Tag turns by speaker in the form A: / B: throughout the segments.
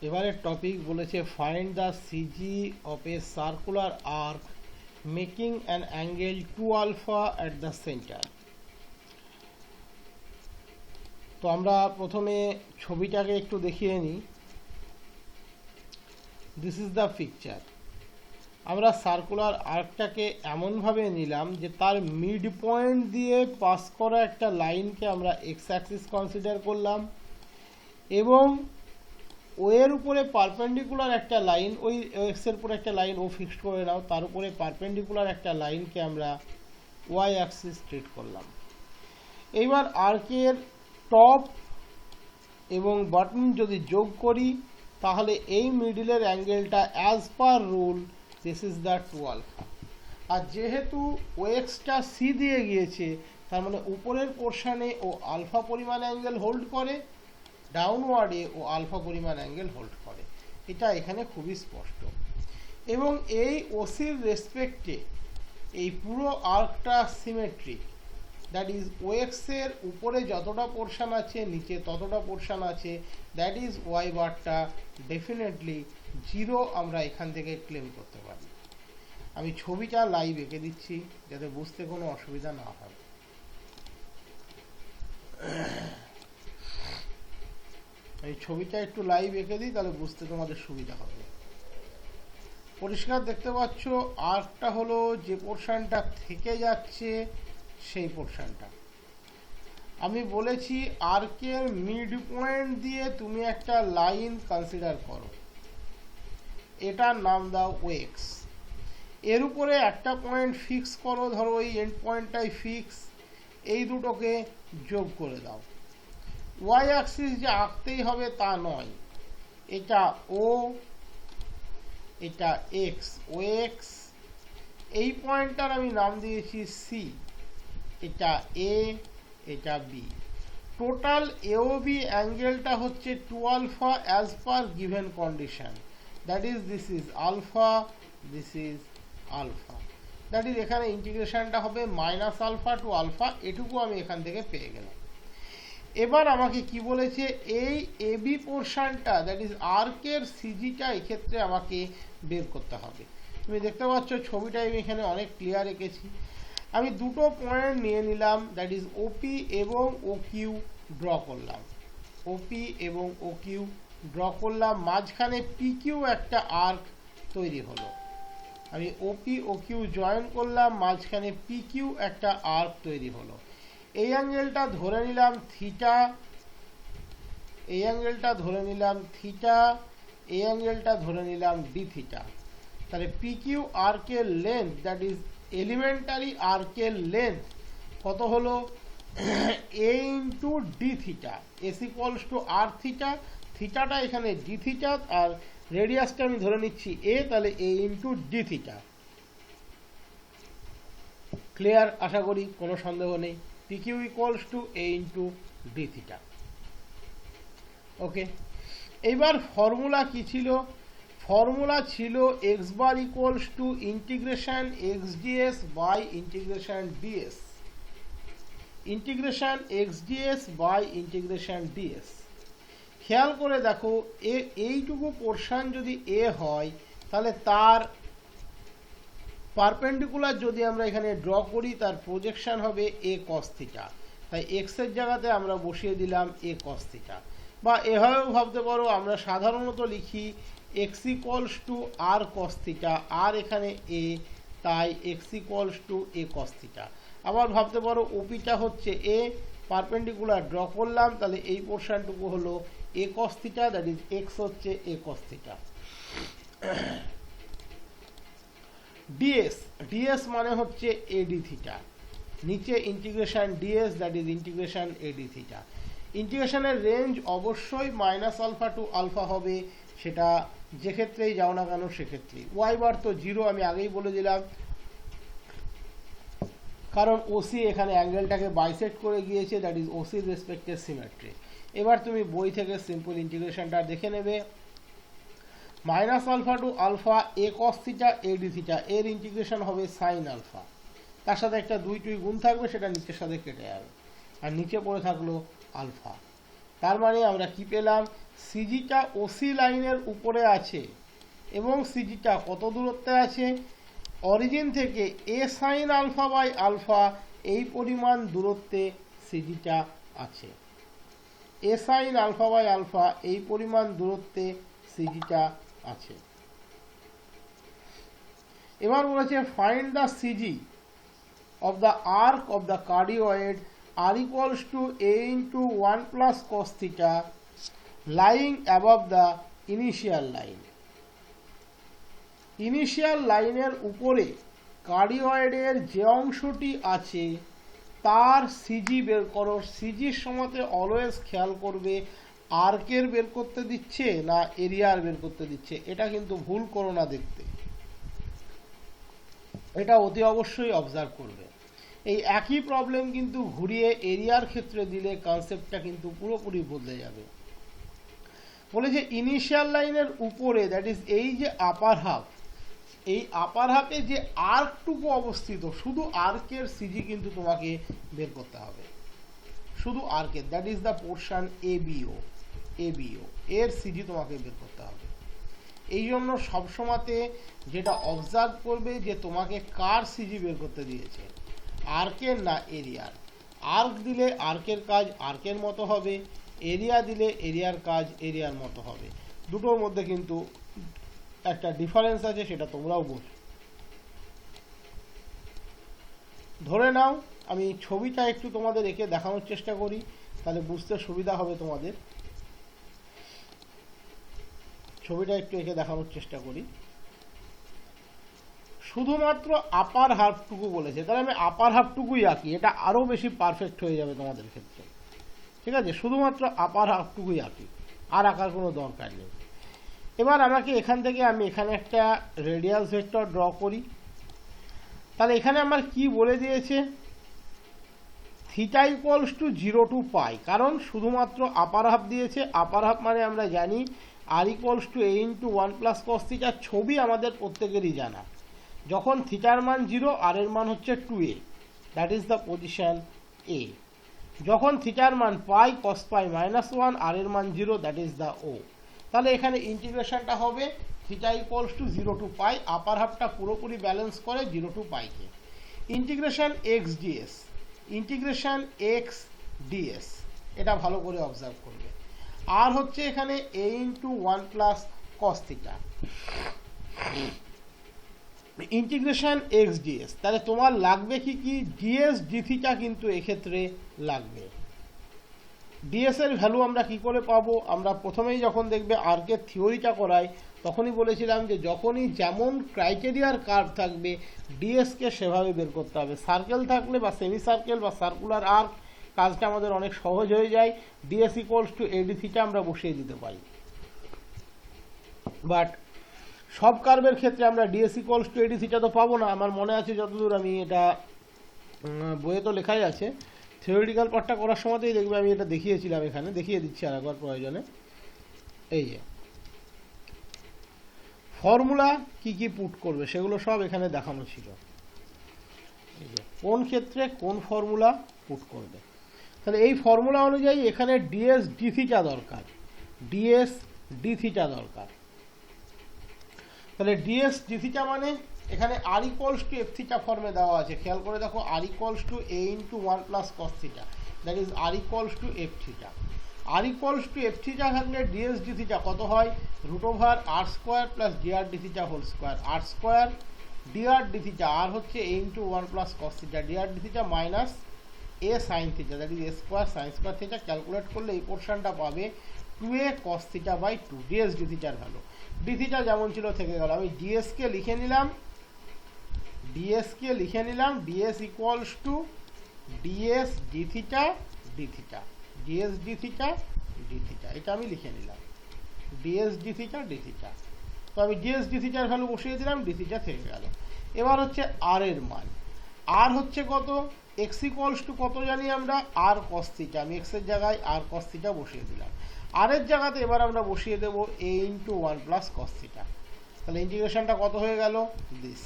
A: এবারে টপিক বলেছে find the CG of a circular arc making an angle 2 alpha at the centre. তো আমরা প্রথমে ছবিটাকে একটু দেখিয়ে নিই। This is the picture. আমরা সার্কুলার আর্কটাকে এমনভাবে নিলাম যে তার মিড পয়েন্ট দিয়ে পাস করা একটা লাইনকে আমরা এক্স অ্যাক্সিস কনসিডার করলাম এবং ও এর উপরে পারপেন্ডিকুলার একটা লাইন, ওই এক্স এর উপরে একটা লাইন ও ফিক্সড করে নাও, তার উপরে পারপেন্ডিকুলার একটা লাইনকে আমরা ওয়াই অ্যাক্সিস ট্রিট করলাম। এইবার আর্কের টপ এবং বটম যদি যোগ করি তাহলে এই মিডলের অ্যাঙ্গেলটা as per rule this is the 2 alpha. আর যেহেতু ও এক্সটা সি দিয়ে গিয়েছে তার মানে উপরের পোর্শনে ও আলফা পরিমাণ অ্যাঙ্গেল হোল্ড করে, ডাউনওয়ার্ডে ও আলফা পরিমাণ অ্যাঙ্গেল হোল্ড করে। এটা এখানে খুবই স্পষ্ট। এবং এই ওসির রেসপেক্টে এই পুরো আর্কটা সিমেট্রিক, দ্যাট ইজ ও এক্সের উপরে যতটা পোর্শন আছে নিচে ততটা পোর্শন আছে, দ্যাট ইজ ওয়াই বারটা ডেফিনেটলি 0 আমরা এখান থেকে ক্লেম করতে পারি। আমি ছবিটা লাইভ এঁকে দিচ্ছি যাতে বুঝতে কোনো অসুবিধা না হয়। এই ছবিটা একটু লাইভ এঁকে দিই তাহলে বুঝতে তোমাদের সুবিধা হবে। পরিষ্কার দেখতে পাচ্ছ আর্কটা হলো যে পোর্শনটা থেকে যাচ্ছে সেই পোর্শনটা। আমি বলেছি আর্কের মিড পয়েন্ট দিয়ে তুমি একটা লাইন কনসিডার করো, এটার নাম দাও ও এক্স। এর উপরে একটা পয়েন্ট ফিক্স করো, ধরো এই এন্ড পয়েন্টটাই ফিক্স, এই দুটোকে যোগ করে দাও। ওয়াই অ্যাক্সিস যে আঁকতেই হবে তা নয়, এটা ও, এটা এক্স, ও এক্স, এই পয়েন্টটার আমি নাম দিয়েছি সি, এটা এ, এটা বি। টোটাল এও বি অ্যাঙ্গেলটা হচ্ছে 2 alpha as per given condition, that is this is alpha, this is alpha. That is এখানে ইন্টিগ্রেশনটা হবে মাইনাস আলফা টু আলফা, এটুকু আমি এখান থেকে পেয়ে গেলাম। এবার আমাকে কি বলেছে, এই এবি পোর্শনটা দ্যাট ইজ আর্কের সিজিটা এক্ষেত্রে আমাকে বের করতে হবে। তুমি দেখতে পাচ্ছ ছবিটা আমি এখানে অনেক ক্লিয়ার এঁকেছি। আমি দুটো পয়েন্ট নিয়ে নিলাম, দ্যাট ইজ ওপি এবং ও কিউ ড্র করলাম, ওপি এবং ও কিউ ড্র করলাম, মাঝখানে পি কিউ একটা আর্ক তৈরি হলো। আমি ওপি ও কিউ জয়েন করলাম, মাঝখানে পি কিউ একটা আর্ক তৈরি হলো। এই অ্যাঙ্গেলটা ধরে নিলাম থিটা, এই অ্যাঙ্গেলটা ধরে নিলাম থিটা, এই অ্যাঙ্গেলটা ধরে নিলাম ডি থিটা। তাহলে পি কিউ আর্কের লেন্থ দ্যাট ইজ এলিমেন্টারি আর্কের লেন্থ কত হলো, a into d theta, s equals to r theta, থিটাটা এখানে ডি থিটা আর রেডিয়াসটা আমি ধরে নিচ্ছি এ, তাহলে a into d theta. Clear? আশা করি কোনো সন্দেহ নেই। P q equals to a into d theta. Okay, এইবার ফর্মুলা কি ছিল? ফর্মুলা ছিল x bar equals to integration x ds by integration ds, integration x ds by integration ds. খেয়াল করে দেখো এইটুকু পোর্শন যদি এ হয় তাহলে তার পারপেন্ডিকুলার যদি আমরা এখানে ড্র করি তার প্রজেকশন হবে এ কস থিটা, তাই এক্স এর জায়গাতে আমরা বসিয়ে দিলাম এ কস থিটা। বা এভাবেও ভাবতে পারো, আমরা সাধারণত লিখি x equals to r cos theta, আর এখানে এ, তাই x equals to a cos theta. আবার ভাবতে পারো ওপিটা হচ্ছে এ, পারপেন্ডিকুলার ড্র করলাম, তাহলে এই পোর্শনটুকু হলো a cos theta, that is x হচ্ছে a cos theta. Ds, ds মানে হচ্ছে এডি থিটা, নিচে integration ds that is integration a d theta. ইন্টিগ্রেশনের রেঞ্জ অবশ্যই মাইনাস আলফা টু আলফা হবে, সেটা যে ক্ষেত্রেই যাও না কেন সেক্ষেত্রেই। ওয়াই বার তো 0 আমি আগেই বলে দিলাম, কারণ ওসি এখানে অ্যাঙ্গেলটাকে বাইসেক্ট করে গিয়েছে, দ্যাট ইজ ওসির রেসপেক্টে সিমেট্রি। এবার তুমি বই থেকে সিম্পল ইন্টিগ্রেশনটা দেখে নেবে। Minus alpha to alpha a cos theta a d theta, এর ইন্টিগ্রেশন হবে সাইন আলফা, তার সাথে একটা 2 গুণ থাকবে, সেটা নিচের সাথে কেটে যাবে, আর নিচে পড়ে থাকলো আলফা। তার মানে আমরা কি পেলাম, সিজিটা ওসি লাইনের উপরে আছে এবং সিজিটা কত দূরত্বে আছে, অরিজিন থেকে এ সাইন আলফা বাই আলফা এই পরিমাণ দূরত্বে সিজিটা আছে। এ সাইন আলফা বাই আলফা এই পরিমাণ দূরত্বে সিজিটা আছে। এবার বলেছে find the CG of the arc of the cardioid r equals to a into 1 plus cos theta lying above the initial line. Initial লাইনের উপরে কার্ডিওয়েডের যে অংশটি আছে তার সিজি বের করো। সিজির সময়তে অলওয়েজ খেয়াল করবে আর্কের বের করতে দিচ্ছে না এরিয়ার বের করতে দিচ্ছে, এটা কিন্তু ভুল করো না দেখতে, এটা অতি অবশ্যই অবজার্ভ করবে। এই একই প্রবলেম কিন্তু ঘুরিয়ে এরিয়ার ক্ষেত্রে দিলে কনসেপ্টটা কিন্তু পুরোপুরি বদলে যাবে। বলে যে ইনিশিয়াল লাইনের উপরে, দ্যাট ইজ এই যে আপার হাফ, এই আপার হাফে যে আর্কটুকু অবস্থিত, শুধু আর্কের সিজি কিন্তু তোমাকে বের করতে হবে, শুধু আর্কের, that is the portion ABO, ABO এর সিজি তোমাকে বের করতে হবে। এই জন্য সবসময়তে যেটা অবজার্ভ করবে যে তোমাকে কার সিজি বের করতে দিয়েছে, আর্কের না এরিয়ার। আর্ক দিলে আর্কের কাজ আর্কের মতো হবে, এরিয়া দিলে এরিয়ার কাজ এরিয়ার মতো হবে। দুটোর মধ্যে কিন্তু একটা ডিফারেন্স আছে, সেটা তোমরাও বোঝো। ধরে নাও আমি ছবিটা একটু তোমাদের এঁকে দেখানোর চেষ্টা করি, তাহলে বুঝতে সুবিধা হবে তোমাদের। ছবিটা একটু এঁকে দেখানোর চেষ্টা করি। শুধুমাত্র আপার হাফটুকু বলেছে, তাহলে আমি আপার হাফটুকুই আঁকি, এটা আরও বেশি পারফেক্ট হয়ে যাবে তোমাদের ক্ষেত্রে। ঠিক আছে, শুধুমাত্র আপার হাফটুকুই আঁকি, আর আঁকার কোনো দরকার নেই। এবার আমাকে এখান থেকে আমি এখানে একটা রেডিয়াস ভেক্টর ড্র করি। তাহলে এখানে আমার কি বলে দিয়েছে, থিটা ইকুয়ালস টু 0 টু পাই, কারণ শুধুমাত্র আপার হাফ দিয়েছে। আপার হাফ মানে আমরা জানি r equals to a into 1 plus cos theta, ছবি আমাদের প্রত্যেকেরই জানা। যখন থিটার মান 0, আর এর মান হচ্ছে 2a, that is the position a. যখন থিটার মান পাই, কস পাই মাইনাস 1, আর এর মান 0, দ্যাট ইজ দ্য ও। তাহলে এখানে ইন্টিগ্রেশনটা হবে theta equals to 0 to pi, upper হাফটা পুরোপুরি ব্যালেন্স করে 0 টু পাইকে। Integration x ds, integration x ds, এটা ভালো করে অবজার্ভ করবে। আর হচ্ছে এখানে a into 1 plus cos theta, integration x ds. তাহলে তোমার লাগবে কি কি, ডিএস ডি থিটা কিন্তু এক্ষেত্রে লাগবে। ডিএস এর ভ্যালু আমরা কি করে পাবো, আমরা প্রথমেই যখন দেখবে আর্কের থিওরিটা করাই তখনই বলেছিলাম যে যখনই যেমন ক্রাইটেরিয়ার কার্ভ থাকবে ডিএসকে সেভাবে বের করতে হবে। সার্কেল থাকলে বা সেমি সার্কেল বা সার্কুলার আর্ক কাজটা আমাদের অনেক সহজ হয়ে যায়। DS equals to AD theta আমরা বসিয়ে দিতে পারি। বাট সব কার্ভের ক্ষেত্রে আমরা DS equals to AD theta তো পাবো না। আমার মনে আছে যতদূর, আমি এটা বইয়ে তো লেখাই আছে, থিওরিটিক্যাল পার্টটা করার সময়তেই দেখবে আমি এটা দেখিয়েছিলাম, এখানে দেখিয়ে দিচ্ছি আর একবার প্রয়োজনে। এই যে ফর্মুলা কি কি পুট করবে সেগুলো সব এখানে দেখানো ছিল, এই যে কোন ক্ষেত্রে কোন ফর্মুলা পুট করবে। তাহলে এই ফর্মুলা অনুযায়ী এখানে ডিএস ডি থিটা দরকার, ডিএস ডি থিটা দরকার। তাহলে ডিএস ডি থিটা মানে এখানে r equals to f theta ফর্মে দেওয়া আছে, খেয়াল করে দেখো, r equals to a into 1 plus cos theta, that is r equals to f theta. R equals to f theta থাকলে ডিএস ডি থিটা কত হয়, root over r square plus dr d theta whole square, r square dr d theta, r হচ্ছে a into 1 plus cos theta, dr d theta minus a sine theta, that is a square sine square theta. Calculate করলে এই পোর্শনটা পাবে 2a cos theta by 2, ds d থিটার ভ্যালু। D theta যেমন ছিল থেকে গেল, আমি ডিএস কে লিখে নিলাম, ds equals to ds d theta d theta, ds d theta d theta, এটা আমি লিখে নিলাম, ds d theta d theta. তো আমি ডিএস ডি থিটার ভ্যালু বসিয়ে দিলাম, ডি থিটা থেকে গেল। এবার হচ্ছে আর এর মান, আর হচ্ছে কত, এক্স ইকুয়ালস টু কত জানি আমরা, আর কস থিটা, আমি এক্স এর জায়গায় আর কস থিটা বসিয়ে দিলাম। আর এর জায়গাতে এবার আমরা বসিয়ে দেব a into 1 plus cos theta. তাহলে ইন্টিগ্রেশনটা কত হয়ে গেল, দিস।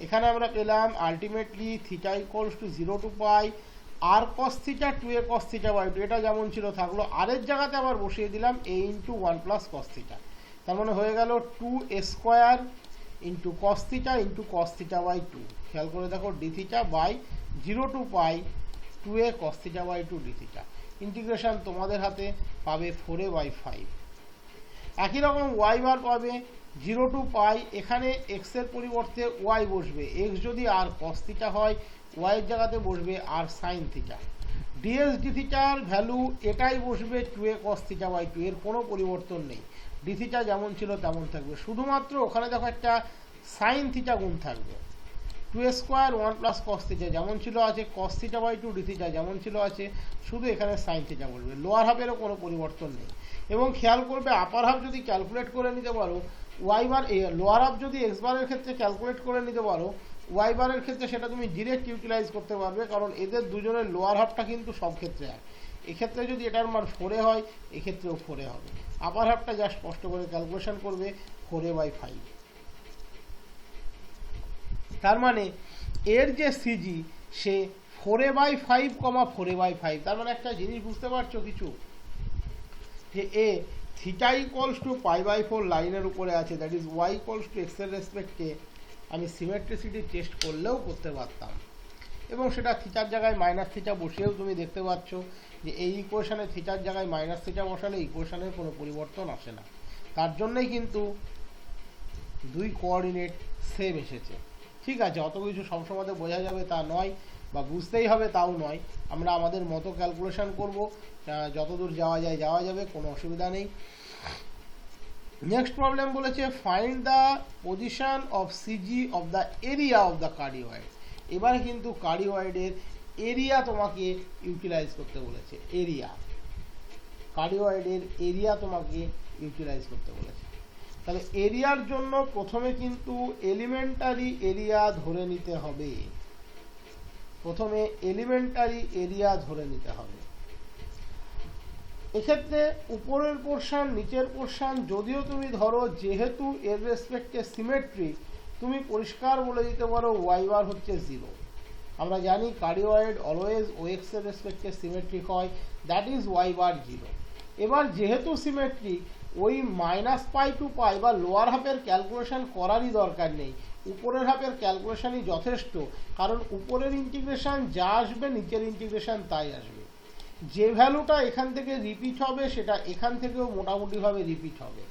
A: এখানে আমরা পেলাম ultimately theta equals to 0 to pi আর cos theta 2a cos theta by 2, এটা যেমন ছিল থাকলো। আর এর জায়গাতে আবার বসিয়ে দিলাম a into 1 plus cos theta, তার মানে হয়ে গেল 2a square into cos theta into cos theta by 2। খেয়াল করে দেখো d theta by 0 to pi 2a cos theta by 2 d theta. Integration তোমাদের হাতে, পাবে 4a বাই 5। একই রকম ওয়াই বার পাবে 0 টু পাই, এখানে এক্স এর পরিবর্তে ওয়াই বসবে, এক্স যদি আর কস থিটা হয় ওয়াই এর জায়গাতে বসবে আর সাইন থিটা। ডিএস ডি থিটার ভ্যালু এটাই বসবে 2a কস থিটা বাই 2, এর কোনো পরিবর্তন নেই। ডি থিটা যেমন ছিল তেমন থাকবে, শুধুমাত্র ওখানে দেখো একটা সাইন থিটা গুণ থাকবে। 2a square 1 plus cos theta যেমন ছিল আছে, cos theta by 2 d theta যেমন ছিল আছে, শুধু এখানে সাইন থিটা বলবে। লোয়ার হাফেরও কোনো পরিবর্তন নেই। এবং খেয়াল করবে আপার হাফ যদি ক্যালকুলেট করে নিতে পারো ওয়াই বার, লোয়ার হাফ যদি এক্স বারের ক্ষেত্রে ক্যালকুলেট করে নিতে পারো ওয়াই বারের ক্ষেত্রে সেটা তুমি ডিরেক্ট ইউটিলাইজ করতে পারবে, কারণ এদের দুজনের লোয়ার হাফটা কিন্তু সব ক্ষেত্রে এক। এক্ষেত্রে যদি এটার মান 4 হয় এক্ষেত্রেও 4 হবে। আপার হাফটা যা স্পষ্ট করে ক্যালকুলেশন করবে 4a বাই 5। তার মানে এর যে CG say 4a by 5, 4a by 5। তার মানে একটা জিনিস বুঝতে পারছো কিছু, যে a theta equals to pi by 4 লাইনের উপরে আছে, that is y equals to x এর রেসপেক্টে আমি সিমেট্রিসিটি টেস্ট করলেও করতে পারতাম, এবং সেটা থিটার জায়গায় মাইনাস থিটা বসিয়েও তুমি দেখতে পাচ্ছ যে এই ইকুয়েশনে থিটার জায়গায় মাইনাস থিটা বসালে ইকুয়েশনের কোনো পরিবর্তন আসে না। তার জন্যই কিন্তু দুই কোঅর্ডিনেট সেম এসেছে। ঠিক আছে, অত কিছু সবসময় বোঝা যাবে তা নয়, বা বুঝতেই হবে তাও নয়, আমরা আমাদের মতো ক্যালকুলেশন করব, যতদূর যাওয়া যায় যাওয়া যাবে, কোনো অসুবিধা নেই। নেক্সট প্রবলেম বলেছে find the position of CG of the area of the cardioid. এবারে কিন্তু কার্ডিওয়েডের এরিয়া তোমাকে ইউটিলাইজ করতে বলেছে, এরিয়া, কার্ডিওয়েডের এরিয়া তোমাকে ইউটিলাইজ করতে বলেছে। তাহলে এরিয়ার জন্য প্রথমে কিন্তু এলিমেন্টারি এরিয়া ধরে নিতে হবে, প্রথমে এলিমেন্টারি এরিয়া ধরে নিতে হবে। এক্ষেত্রে উপরের পোর্শন নিচের পোর্শন যদিও তুমি ধরো, যেহেতু এর রেসপেক্টে সিমেট্রি, তুমি পরিষ্কার বলে দিতে পারো ওয়াই বার হচ্ছে 0। আমরা জানি কার্ডিওয়েড অলওয়েজ ওএক্স এর রেসপেক্টে সিমেট্রিক হয়, দ্যাট ইজ ওয়াই বার 0। এবার যেহেতু সিমেট্রিক, ওই মাইনাস পাই টু পাই বা লোয়ার হাফের ক্যালকুলেশন করারই দরকার নেই, উপরের হাফের ক্যালকুলেশনই যথেষ্ট, কারণ উপরের ইন্টিগ্রেশন যা আসবে নিচের ইন্টিগ্রেশন তাই আসবে। যে ভ্যালুটা এখান থেকে রিপিট হবে সেটা এখান থেকেও মোটামুটিভাবে রিপিট হবে।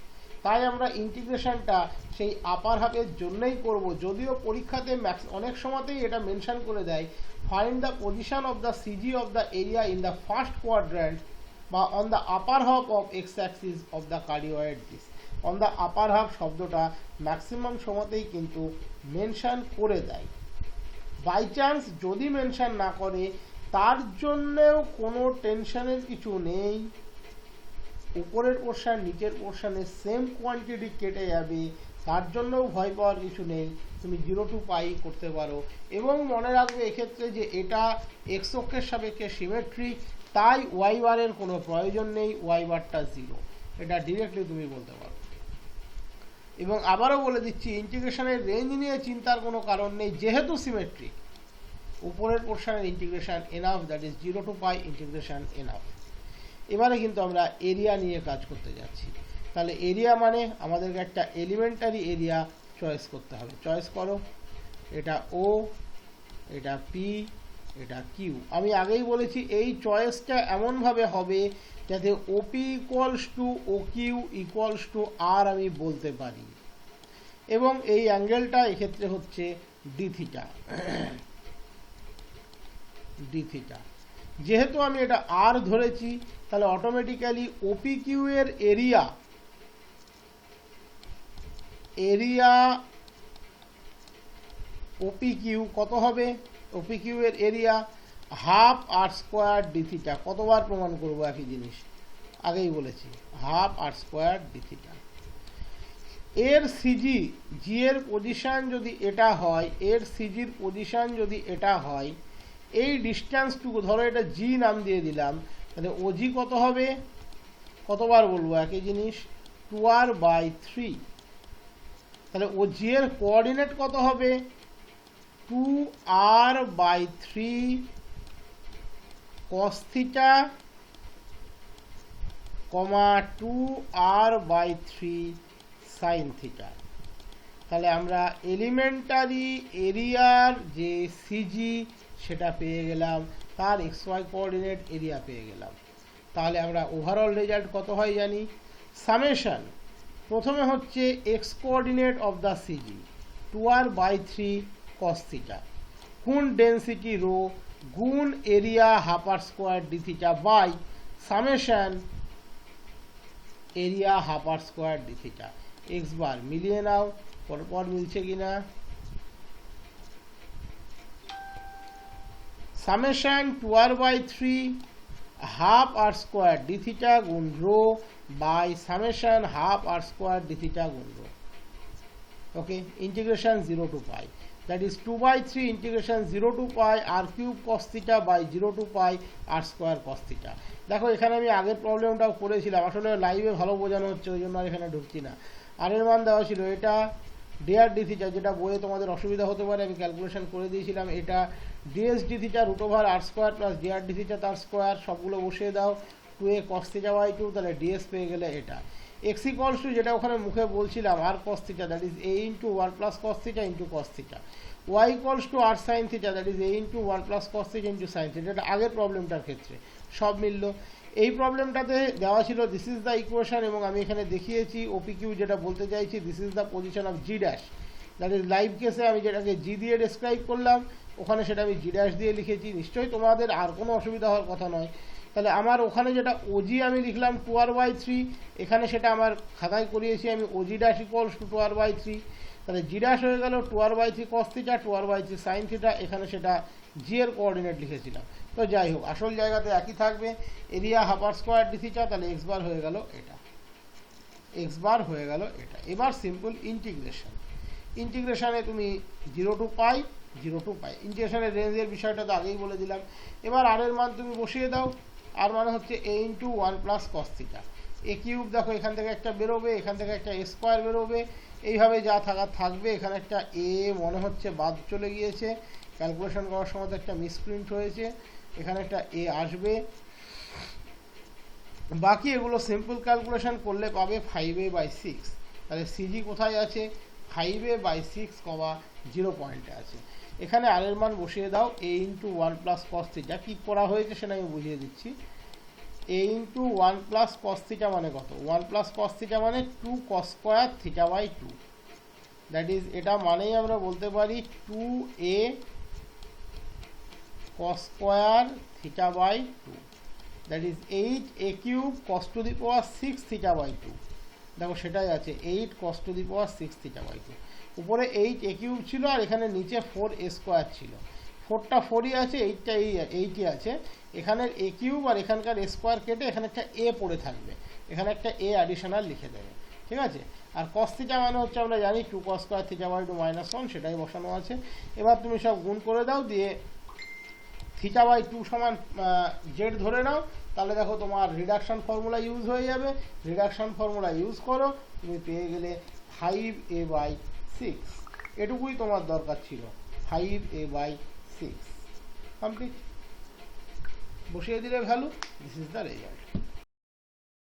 A: তাই আমরা ইন্টিগ্রেশনটা সেই আপার হাফের জন্যই করব, যদিও পরীক্ষাতে অনেক সময়তেই এটা মেনশন করে দেয় find the position of the CG of the area in the first quadrant বা on the upper half of x axis of the cardioid disc. On the upper half শব্দটা ম্যাক্সিমাম সময়তেই কিন্তু মেনশন করে দেয়। By chance যদি mention না করে তার জন্যেও কোনো টেনশনের কিছু নেই, উপরের পোর্শন নিচের পোর্শনে সেম কোয়ান্টিটি কেটে যাবে, তার জন্যও ভয় পাওয়ার কিছু নেই, তুমি 0 টু পাই করতে পারো। এবং মনে রাখবে এক্ষেত্রে যে এটা এক্স অক্ষের সাপেক্ষে সিমেট্রিক, তাই ওয়াই বারের কোনো প্রয়োজন নেই, ওয়াই বারটা 0, এটা ডিরেক্টলি তুমি বলতে পারো। এবং আবারও বলে দিচ্ছি ইন্টিগ্রেশনের রেঞ্জ নিয়ে চিন্তার কোনো কারণ নেই, যেহেতু সিমেট্রিক উপরের পোর্শনের integration enough, that is 0 to pi integration enough. এবারে কিন্তু আমরা এরিয়া নিয়ে কাজ করতে যাচ্ছি। তাহলে এরিয়া মানে আমাদেরকে একটা এলিমেন্টারি এরিয়া চয়েস করতে হবে। চয়েস করো, এটা ও, এটা পি, এটা কিউ। আমি আগেই বলেছি এই চয়েসটা এমনভাবে হবে যাতে OP equals to O Q equals to r আমি বলতে পারি, এবং এই অ্যাঙ্গেলটা এক্ষেত্রে হচ্ছে ডি থিটা। ডি থিটা যেহেতু আমি এটা আর ধরেছি, তাহলে অটোমেটিক্যালি ওপি কিউ এর এরিয়া ওপি কিউ কত হবে? ওপি কিউ এর area half r square d theta. কতবার প্রমাণ করবো একই জিনিস, আগেই বলেছি, half r square d theta. এর সিজি, জি এর পজিশন যদি এটা হয়, এর সিজির পজিশন যদি এটা হয়, এই ডিস্টেন্সটুকু ধরো এটা জি নাম দিয়ে দিলাম, তাহলে ওজি কত হবে? কতবার বলবো একই জিনিস, 2r/3। তাহলে ওজি এর কোঅর্ডিনেট কত হবে? 2r/3 cos theta, 2r/3 sin theta। তাহলে আমরা এলিমেন্টারি এরিয়ার যে সিজি সেটা পেয়ে গেলাম, তার xy কোঅর্ডিনেট এরিয়া পেয়ে গেলাম। তাহলে আমরা ওভারঅল রেজাল্ট কত হয় জানি, সামেশন প্রথমে হচ্ছে x coordinate of the CG 2r/3 cos theta গুণ ডেন্সিটি রো গুণ area half r square d theta by summation area half r square d theta. X bar মিলিয়ে নাও, পরপর মিলছে কিনা। Summation 2r/3 half r square d theta গুণ rho by summation half r square d theta গুণ rho. Okay, integration 0 to pi, that is 2/3 integration 0 to pi r cube cos theta by 0 to pi r square cos theta। দেখো এখানে আমি আগের প্রবলেমটাও করেছিলাম, আসলে লাইভে ভালো বোঝানো হচ্ছে ওই জন্য আর এখানে ঢুকছি না। আর এর মান দেওয়া ছিল এটা dr d theta, যেটা বইয়ে তোমাদের অসুবিধা হতে পারে, আমি ক্যালকুলেশন করে দিয়েছিলাম। এটা ds d theta √r square plus dr d theta তার স্কোয়ার, সবগুলো বসিয়ে দাও 2a cos theta by 2, তাহলে ds পেয়ে গেলে এটা। x equals to যেটা ওখানে মুখে বলছিলাম r cos theta, that is a into 1 plus cos theta into cos theta। y equals to r sin theta, that is a into 1 plus cos theta into sin theta। এটা আগের প্রবলেমটার ক্ষেত্রে সব মিললো। এই প্রবলেমটাতে দেওয়া ছিল দিস ইজ দ্য ইকুয়েশন, এবং আমি এখানে দেখিয়েছি ওপিকিউ যেটা বলতে চাইছি, this is the position of G dash, that is live কেসে আমি যেটাকে জি দিয়ে ডেসক্রাইব করলাম, ওখানে সেটা আমি জি ড্যাশ দিয়ে লিখেছি। নিশ্চয়ই তোমাদের আর কোনো অসুবিধা হওয়ার কথা নয়। তাহলে আমার ওখানে যেটা ওজি আমি লিখলাম 2r/3, এখানে সেটা আমার খাতায় করিয়েছি আমি OG dash equals to 2r/3। তাহলে জি ড্যাশ হয়ে গেল 2r/3 cos theta 2r/3 sin theta, এখানে সেটা জি এর কোঅর্ডিনেট লিখেছিলাম। তো যাই হোক, আসল জায়গাতে একই থাকবে, area half r square d theta, তাহলে এক্স বার হয়ে গেল এটা, এক্স বার হয়ে গেল এটা। এবার সিম্পল ইন্টিগ্রেশন, ইন্টিগ্রেশনে তুমি 0 to pi ইন্টিগ্রেশনের রেঞ্জের বিষয়টা তো আগেই বলে দিলাম। এবার আর এর মান তুমি বসিয়ে দাও, আর মানে হচ্ছে a into 1 plus cos theta। A cube দেখো এখান থেকে একটা বেরোবে, এখান থেকে একটা a স্কোয়ার বেরোবে, এইভাবে যা থাকার থাকবে। এখানে একটা a মনে হচ্ছে বাদ চলে গিয়েছে, ক্যালকুলেশন করার সময় তো একটা মিসপ্রিন্ট হয়েছে, এখানে একটা a আসবে। বাকি এগুলো সিম্পল ক্যালকুলেশন করলে পাবে 5a/6। তাহলে সিজি কোথায় আছে, 5a/6, 0 পয়েন্টে আছে। এখানে আর এর মান বসিয়ে দাও a into 1 plus cos theta। কি করা হয়েছে সেটা আমি বুঝিয়ে দিচ্ছি। a into 1 plus cos theta মানে কত, 1 plus cos theta মানে 2 cos square theta by 2, that is এটা মানেই আমরা বলতে পারি 2a cos square theta by 2, that is 8a cube cos to the power 6 theta by 2। দেখো সেটাই আছে 8 cos to the power 6 theta by 2। উপরে 8a কিউব ছিল আর এখানে নিচে 4a স্কোয়ার ছিল, 4টা 4ই আছে, 8টা 8ই আছে। এখানের a কিউব আর এখানকার a স্কোয়ার কেটে এখানে একটা a পড়ে থাকবে, এখানে একটা a অ্যাডিশনাল লিখে দেবে, ঠিক আছে। আর cos থিটা মানে হচ্ছে আমরা জানি 2 cos square theta by 2 minus 1, সেটাই বসানো আছে। এবার তুমি সব গুণ করে দাও, দিয়ে থিটা বাই 2 সমান জেড ধরে নাও, তাহলে দেখো তোমার রিডাকশন ফর্মুলা ইউজ হয়ে যাবে। রিডাকশন ফর্মুলা ইউজ করো, তুমি পেয়ে গেলে 5a/6। এটুকুই তোমার দরকার ছিল, 5a/6 কমপ্লিট। বসিয়ে দিলে value, this is the result.